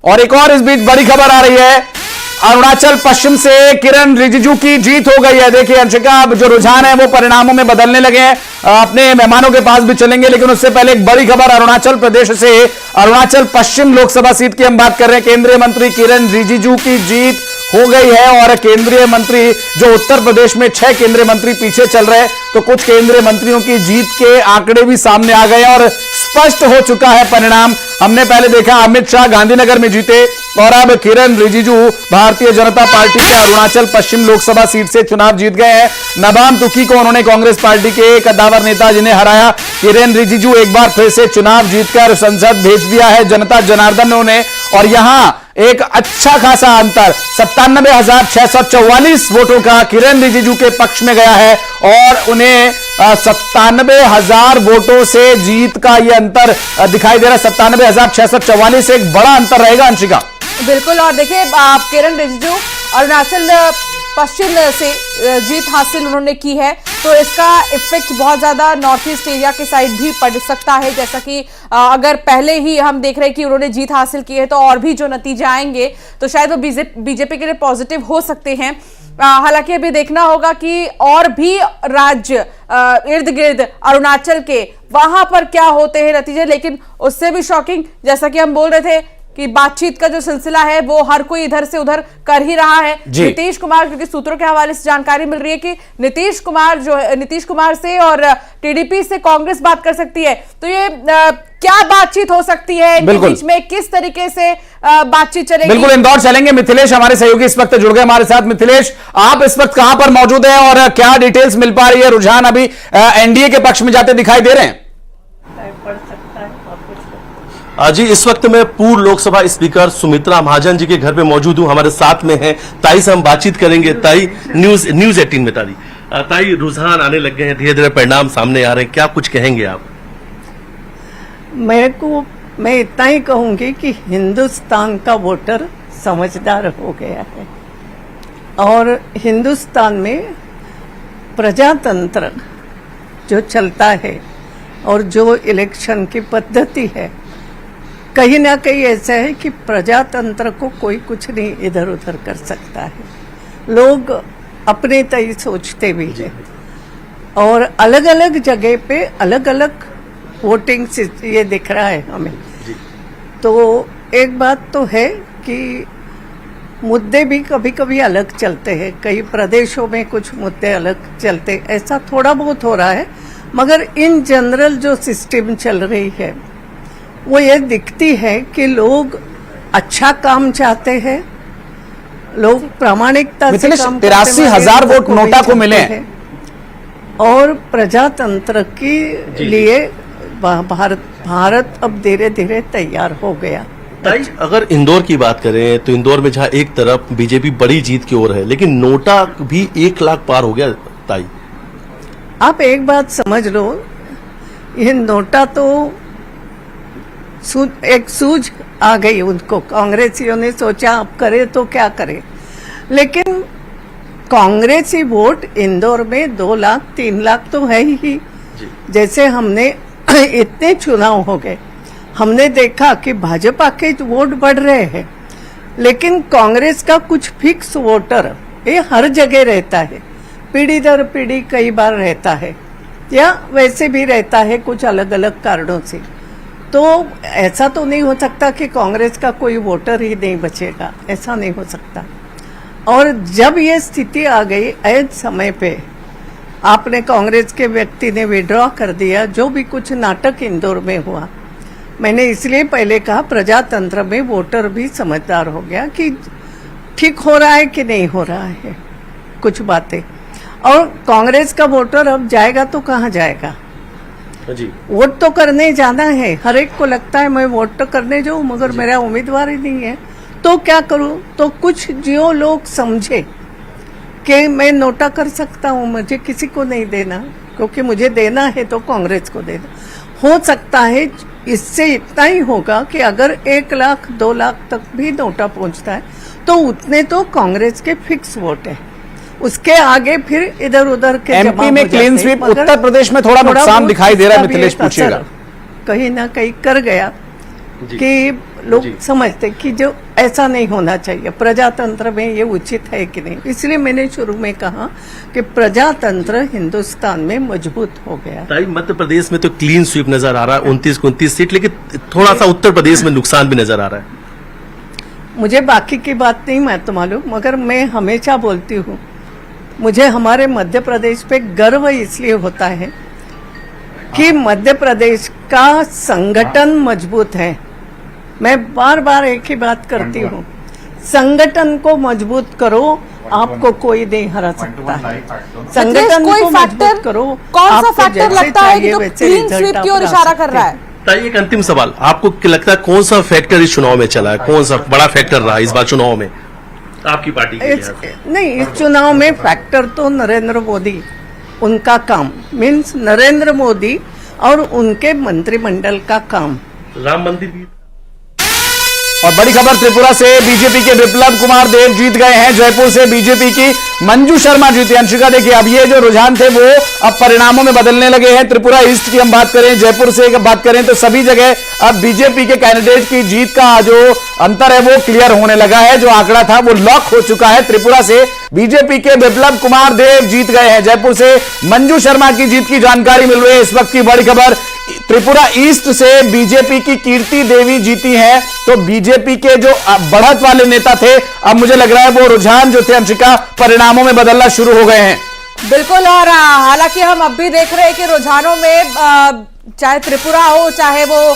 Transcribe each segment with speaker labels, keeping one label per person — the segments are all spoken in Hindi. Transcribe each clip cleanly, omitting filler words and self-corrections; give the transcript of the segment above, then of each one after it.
Speaker 1: और एक और इस बीच बड़ी खबर आ रही है, अरुणाचल पश्चिम से किरण रिजिजू की जीत हो गई है। देखिए अंशिका, अब जो रुझान है वो परिणामों में बदलने लगे हैं। अपने मेहमानों के पास भी चलेंगे, लेकिन उससे पहले एक बड़ी खबर अरुणाचल प्रदेश से, अरुणाचल पश्चिम लोकसभा सीट की हम बात कर रहे हैं। केंद्रीय मंत्री किरण रिजिजू की जीत हो गई है और केंद्रीय मंत्री जो उत्तर प्रदेश में 6 केंद्रीय मंत्री पीछे चल रहे हैं, तो कुछ केंद्रीय मंत्रियों की जीत के आंकड़े भी सामने आ गए और स्पष्ट हो चुका है परिणाम। हमने पहले देखा अमित शाह गांधीनगर में जीते और अब किरण रिजिजू भारतीय जनता पार्टी के अरुणाचल पश्चिम लोकसभा सीट से चुनाव जीत गए हैं। नबाम तुकी को उन्होंने कांग्रेस पार्टी के एक कद्दावर नेता जिन्हें हराया। किरण रिजिजू एक बार फिर से चुनाव जीतकर संसद भेज दिया है जनता जनार्दन ने उन्हें, और यहां एक अच्छा खासा अंतर 97,644 वोटों का किरण रिजिजू के पक्ष में गया है और उन्हें 97,000 वोटों से जीत का यह अंतर दिखाई दे रहा है। 97,644 से एक बड़ा अंतर रहेगा अंशिका।
Speaker 2: बिल्कुल, और देखिए किरण रिजिजू अरुणाचल पश्चिम से जीत हासिल उन्होंने की है, तो इसका इफेक्ट बहुत ज्यादा नॉर्थ ईस्ट एरिया के साइड भी पड़ सकता है। जैसा कि अगर पहले ही हम देख रहे हैं कि उन्होंने जीत हासिल की है, तो और भी जो नतीजे आएंगे तो शायद वो बीजेपी के लिए पॉजिटिव हो सकते हैं। हालांकि अभी देखना होगा कि और भी राज्य इर्द गिर्द अरुणाचल के वहां पर क्या होते हैं नतीजे। लेकिन उससे भी शॉकिंग, जैसा कि हम बोल रहे थे कि बातचीत का जो सिलसिला है वो हर कोई इधर से उधर कर ही रहा है। नीतीश कुमार, क्योंकि सूत्रों के हवाले से जानकारी मिल रही है कि नीतीश कुमार से और टीडीपी से कांग्रेस बात कर सकती है, तो ये क्या बातचीत हो सकती है इनके बीच में, किस तरीके से बातचीत चलेगी?
Speaker 1: बिल्कुल, इंदौर चलेंगे। मिथिलेश हमारे सहयोगी इस वक्त जुड़ गए हमारे साथ। मिथिलेश, आप इस वक्त कहां पर मौजूद हैं और क्या डिटेल्स मिल पा रही है? रुझान अभी एनडीए के पक्ष में जाते दिखाई दे रहे हैं।
Speaker 3: जी, इस वक्त मैं पूर्व लोकसभा स्पीकर सुमित्रा महाजन जी के घर पे मौजूद हूं। हमारे साथ में है ताई से हम बातचीत करेंगे। ताई, न्यूज 18 में ताई रुझान आने लग गए हैं, धीरे धीरे परिणाम सामने आ रहे हैं, क्या कुछ कहेंगे आप?
Speaker 4: मैं इतना ही कहूंगी कि हिंदुस्तान का वोटर समझदार हो गया है और हिंदुस्तान में प्रजातंत्र जो चलता है और जो इलेक्शन की पद्धति है, कहीं ना कहीं ऐसा है कि प्रजातंत्र को कोई कुछ नहीं इधर उधर कर सकता है। लोग अपने तय सोचते भी हैं और अलग अलग जगह पे अलग अलग वोटिंग ये दिख रहा है हमें। तो एक बात तो है कि मुद्दे भी कभी कभी अलग चलते हैं, कई प्रदेशों में कुछ मुद्दे अलग चलते, ऐसा थोड़ा बहुत हो रहा है। मगर इन जनरल जो सिस्टम चल रही है वो ये दिखती है कि लोग अच्छा काम चाहते हैं, लोग प्रामाणिकता से काम
Speaker 1: 83,000 वोट नोटा को मिले हैं
Speaker 4: और प्रजातंत्र के लिए भारत अब धीरे धीरे तैयार हो गया।
Speaker 3: अगर इंदौर की बात करें तो इंदौर में जहां एक तरफ बीजेपी बड़ी जीत की ओर है, लेकिन नोटा भी 1 लाख पार हो गया। ताई,
Speaker 4: आप एक बात समझ लो, ये नोटा तो एक सूझ आ गई उनको। कांग्रेसियों ने सोचा अब करे तो क्या करे, लेकिन कांग्रेसी वोट इंदौर में 2 लाख 3 लाख तो है ही। जैसे हमने इतने चुनाव हो गए, हमने देखा कि भाजपा के वोट बढ़ रहे हैं, लेकिन कांग्रेस का कुछ फिक्स वोटर ये हर जगह रहता है, पीढ़ी दर पीढ़ी कई बार रहता है या वैसे भी रहता है कुछ अलग अलग कारणों से। तो ऐसा तो नहीं हो सकता कि कांग्रेस का कोई वोटर ही नहीं बचेगा, ऐसा नहीं हो सकता। और जब ये स्थिति आ गई ऐसे समय पे आपने कांग्रेस के व्यक्ति ने विड्रॉ कर दिया, जो भी कुछ नाटक इंदौर में हुआ, मैंने इसलिए पहले कहा प्रजातंत्र में वोटर भी समझदार हो गया कि ठीक हो रहा है कि नहीं हो रहा है कुछ बातें। और कांग्रेस का वोटर अब जाएगा तो कहाँ जाएगा?
Speaker 3: जी,
Speaker 4: वोट तो करने जाना है, हर एक को लगता है मैं वोट तो करने जाऊं, मगर मेरा उम्मीदवार ही नहीं है तो क्या करूं? तो कुछ जो लोग समझे कि मैं नोटा कर सकता हूं, मुझे किसी को नहीं देना, क्योंकि मुझे देना है तो कांग्रेस को देना। हो सकता है इससे इतना ही होगा कि अगर 1 लाख 2 लाख तक भी नोटा पहुंचता है तो उतने तो कांग्रेस के फिक्स वोट है, उसके आगे फिर इधर उधर के
Speaker 1: एमपी में क्लीन स्वीप, उत्तर प्रदेश में थोड़ा नुकसान दिखाई दे रहा है। मिथिलेश पूछिएगा।
Speaker 4: कहीं ना कहीं कर गया,
Speaker 3: जी।
Speaker 4: कि लोग
Speaker 3: जी।
Speaker 4: समझते कि जो ऐसा नहीं होना चाहिए, प्रजातंत्र में ये उचित है कि नहीं। इसलिए मैंने शुरू में कहा कि प्रजातंत्र हिंदुस्तान में मजबूत हो गया।
Speaker 3: ताई मध्य प्रदेश में तो क्लीन स्वीप नजर आ रहा है, 29 सीट, लेकिन थोड़ा सा उत्तर प्रदेश में नुकसान भी नजर आ रहा है।
Speaker 4: मुझे बाकी की बात नहीं मैं तो मालूम, मगर मैं हमेशा बोलती हूँ मुझे हमारे मध्य प्रदेश पे गर्व इसलिए होता है कि मध्य प्रदेश का संगठन मजबूत है। मैं बार बार एक ही बात करती हूँ, संगठन को मजबूत करो, आपको कोई नहीं हरा सकता है। संगठन
Speaker 2: कोई
Speaker 4: को
Speaker 2: फैक्टर,
Speaker 4: मजबूत करो,
Speaker 2: कौन सा
Speaker 4: आपको
Speaker 2: फैक्टर
Speaker 4: जैसे
Speaker 2: लगता है कि
Speaker 4: चाहिए
Speaker 2: जो
Speaker 4: वैसे
Speaker 2: क्लीन
Speaker 4: रिजल्ट
Speaker 2: स्वीप
Speaker 4: आप
Speaker 2: की ओर
Speaker 4: ला
Speaker 2: इशारा
Speaker 4: सकते
Speaker 2: कर रहा
Speaker 4: हैं।
Speaker 2: है?
Speaker 3: ताई एक अंतिम सवाल, आपको क्या लगता है कौन सा फैक्टर इस चुनाव में चला है, कौन सा बड़ा फैक्टर रहा इस बार चुनाव में आपकी पार्टी के लिए?
Speaker 4: नहीं, इस चुनाव में फैक्टर तो नरेंद्र मोदी, उनका काम मीन्स नरेंद्र मोदी और उनके मंत्रिमंडल का काम।
Speaker 3: राम मंदिर भी।
Speaker 1: और बड़ी खबर त्रिपुरा से बीजेपी के विप्लव कुमार देव जीत गए हैं। जयपुर से बीजेपी की मंजू शर्मा जीती। अंशिका देखिए, अब ये जो रुझान थे वो अब परिणामों में बदलने लगे हैं। त्रिपुरा ईस्ट की हम बात करें, जयपुर से बात करें तो सभी जगह अब बीजेपी के कैंडिडेट की जीत का जो अंतर है वो क्लियर होने लगा है। जो आंकड़ा था वो लॉक हो चुका है। त्रिपुरा से बीजेपी के विप्लव कुमार देव जीत गए हैं। जयपुर से मंजू शर्मा की जीत की जानकारी मिल रही है। इस वक्त की बड़ी खबर, त्रिपुरा ईस्ट से बीजेपी की कीर्ति देवी जीती हैं। तो बीजेपी के जो बढ़त वाले नेता थे, अब मुझे लग रहा है वो रुझान जो थे अंशिका परिणामों में बदलना शुरू हो गए हैं।
Speaker 2: बिल्कुल, और हालांकि हम अब भी देख रहे हैं कि रुझानों में चाहे त्रिपुरा हो, चाहे वो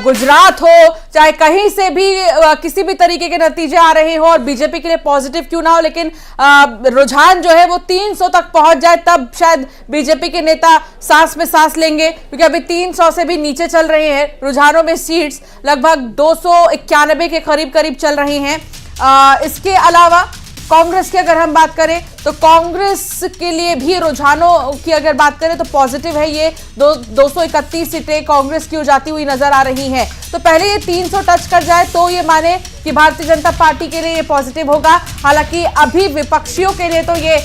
Speaker 2: गुजरात हो, चाहे कहीं से भी किसी भी तरीके के नतीजे आ रहे हो और बीजेपी के लिए पॉजिटिव क्यों ना हो, लेकिन रुझान जो है वो 300 तक पहुंच जाए तब शायद बीजेपी के नेता सांस में सांस लेंगे, क्योंकि अभी 300 से भी नीचे चल रहे हैं। रुझानों में सीट्स लगभग 291 के करीब चल रही हैं। इसके अलावा कांग्रेस की अगर हम बात करें तो कांग्रेस के लिए भी रुझानों की अगर बात करें तो पॉजिटिव है। ये 231 सीटें कांग्रेस की हो जाती हुई नजर आ रही हैं। तो पहले ये 300 टच कर जाए तो ये माने कि भारतीय जनता पार्टी के लिए ये पॉजिटिव होगा। हालांकि अभी विपक्षियों के लिए तो ये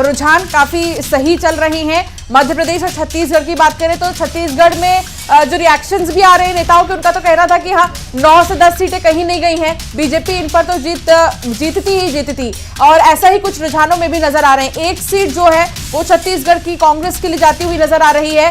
Speaker 2: रुझान काफी सही चल रही हैं। मध्य प्रदेश और छत्तीसगढ़ की बात करें तो छत्तीसगढ़ में जो रिएक्शंस भी आ रहे हैं नेताओं के, उनका तो कहना था कि हाँ 9 से 10 सीटें कहीं नहीं गई हैं, बीजेपी इन पर तो जीतती और ऐसा ही कुछ रुझानों में भी नजर आ रहे हैं। एक सीट जो है वो छत्तीसगढ़ की कांग्रेस के लिए जाती हुई नजर आ रही है।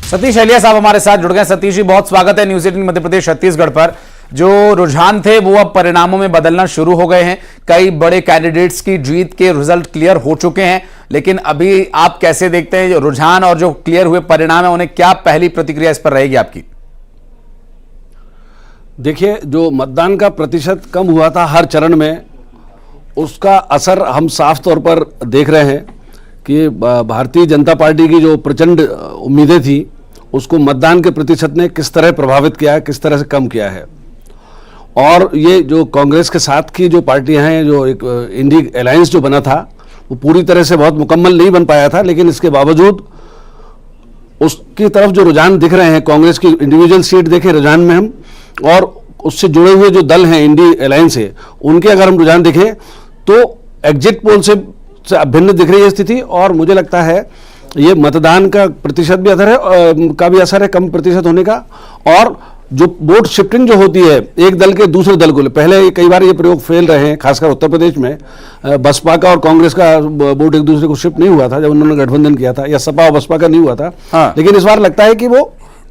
Speaker 1: सतीश एलिया साहब हमारे साथ जुड़ गए। सतीश जी, बहुत स्वागत है न्यूज 18 मध्य प्रदेश छत्तीसगढ़ पर। जो रुझान थे वो अब परिणामों में बदलना शुरू हो गए हैं। कई बड़े कैंडिडेट्स की जीत के रिजल्ट क्लियर हो चुके हैं, लेकिन अभी आप कैसे देखते हैं जो रुझान और जो क्लियर हुए परिणाम है, उन्हें क्या पहली प्रतिक्रिया इस पर रहेगी आपकी?
Speaker 5: देखिए, जो मतदान का प्रतिशत कम हुआ था हर चरण में, उसका असर हम साफ तौर पर देख रहे हैं कि भारतीय जनता पार्टी की जो प्रचंड उम्मीदें थी उसको मतदान के प्रतिशत ने किस तरह प्रभावित किया है, किस तरह से कम किया है। और ये जो कांग्रेस के साथ की जो पार्टियां हैं, जो एक इंडी अलायंस जो बना था वो पूरी तरह से बहुत मुकम्मल नहीं बन पाया था, लेकिन इसके बावजूद उसकी तरफ जो रुझान दिख रहे हैं, कांग्रेस की इंडिविजुअल सीट देखें रुझान में हम, और उससे जुड़े हुए जो दल हैं इंडी अलायंस है, उनके अगर हम रुझान देखें तो एग्जिट पोल से भिन्न दिख रही है स्थिति। और मुझे लगता है ये मतदान का प्रतिशत भी असर है, का भी असर है कम प्रतिशत होने का। और जो वोट शिफ्टिंग जो होती है एक दल के दूसरे दल को, पहले कई बार ये प्रयोग फेल रहे हैं, खासकर उत्तर प्रदेश में बसपा का और कांग्रेस का वोट एक दूसरे को शिफ्ट नहीं हुआ था जब उन्होंने गठबंधन किया था, या सपा और बसपा का नहीं हुआ था।
Speaker 1: हाँ।
Speaker 5: लेकिन इस बार लगता है कि वो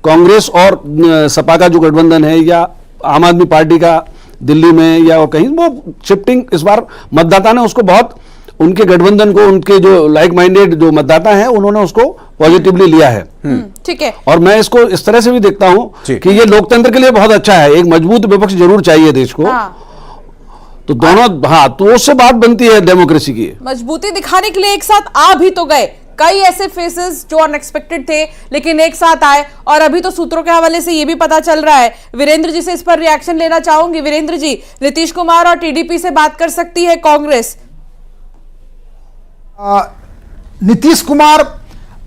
Speaker 5: कांग्रेस और सपा का जो गठबंधन है या आम आदमी पार्टी का दिल्ली में या कहीं, वो शिफ्टिंग इस बार मतदाता ने उसको बहुत, उनके गठबंधन को, उनके जो लाइक माइंडेड जो मतदाता हैं उन्होंने उसको पॉजिटिवली लिया है।
Speaker 2: ठीक है।
Speaker 5: और मैं इसको इस तरह से भी देखता हूं कि ये लोकतंत्र के लिए बहुत अच्छा है। एक मजबूत विपक्ष जरूर चाहिए देश को। तो दोनों, हाँ, तो उससे बात बनती है डेमोक्रेसी की।
Speaker 2: मजबूती दिखाने के लिए एक साथ आ भी तो गए कई ऐसे फेसेस जो अनएक्सपेक्टेड थे, लेकिन एक साथ आए। और अभी तो सूत्रों के हवाले से ये भी पता चल रहा है, वीरेंद्र जी से इस पर रिएक्शन लेना चाहूंगी। वीरेंद्र जी, नीतीश कुमार और टीडीपी से बात कर सकती है कांग्रेस?
Speaker 6: नीतीश कुमार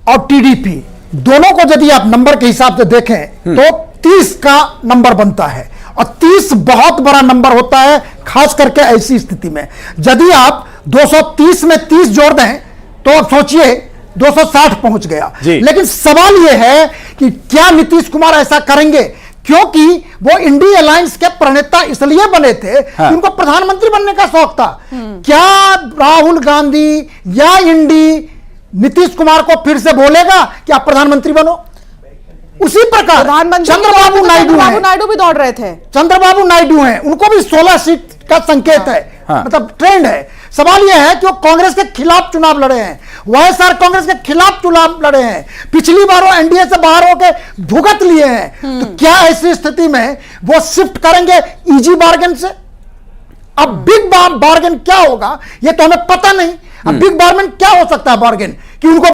Speaker 6: और टीडीपी दोनों को यदि आप नंबर के हिसाब से देखें तो 30 का नंबर बनता है, और 30 बहुत बड़ा नंबर होता है, खास करके ऐसी स्थिति में। यदि आप 230 में 30 जोड़ दें तो आप सोचिए 260 पहुंच गया।
Speaker 1: जी।
Speaker 6: लेकिन सवाल यह है कि क्या नीतीश कुमार ऐसा करेंगे, क्योंकि वो इंडी अलायंस के प्रणेता इसलिए बने थे
Speaker 1: हाँ।
Speaker 6: कि उनको प्रधानमंत्री बनने का शौक था। क्या राहुल गांधी या इंडी नीतीश कुमार को फिर से बोलेगा कि आप प्रधानमंत्री बनो? उसी प्रकार
Speaker 2: प्रधानमंत्री
Speaker 6: चंद्रबाबू नायडू
Speaker 2: भी दौड़ रहे थे।
Speaker 6: चंद्रबाबू नायडू हैं, उनको भी 16 सीट का संकेत है,
Speaker 1: हाँ।
Speaker 6: मतलब ट्रेंड है। सवाल यह है कि वो कांग्रेस के खिलाफ चुनाव लड़े हैं, वाईएसआर कांग्रेस के खिलाफ चुनाव लड़े हैं, पिछली बार वो एनडीए से बाहर होकर भुगत लिए हैं। तो क्या ऐसी स्थिति में वो शिफ्ट करेंगे इजी बार्गेन से? अब बिग बार्गेन क्या होगा ये तो हमें पता नहीं। अब बिग बार्गेन क्या हो सकता है बार्गेन, कि उनको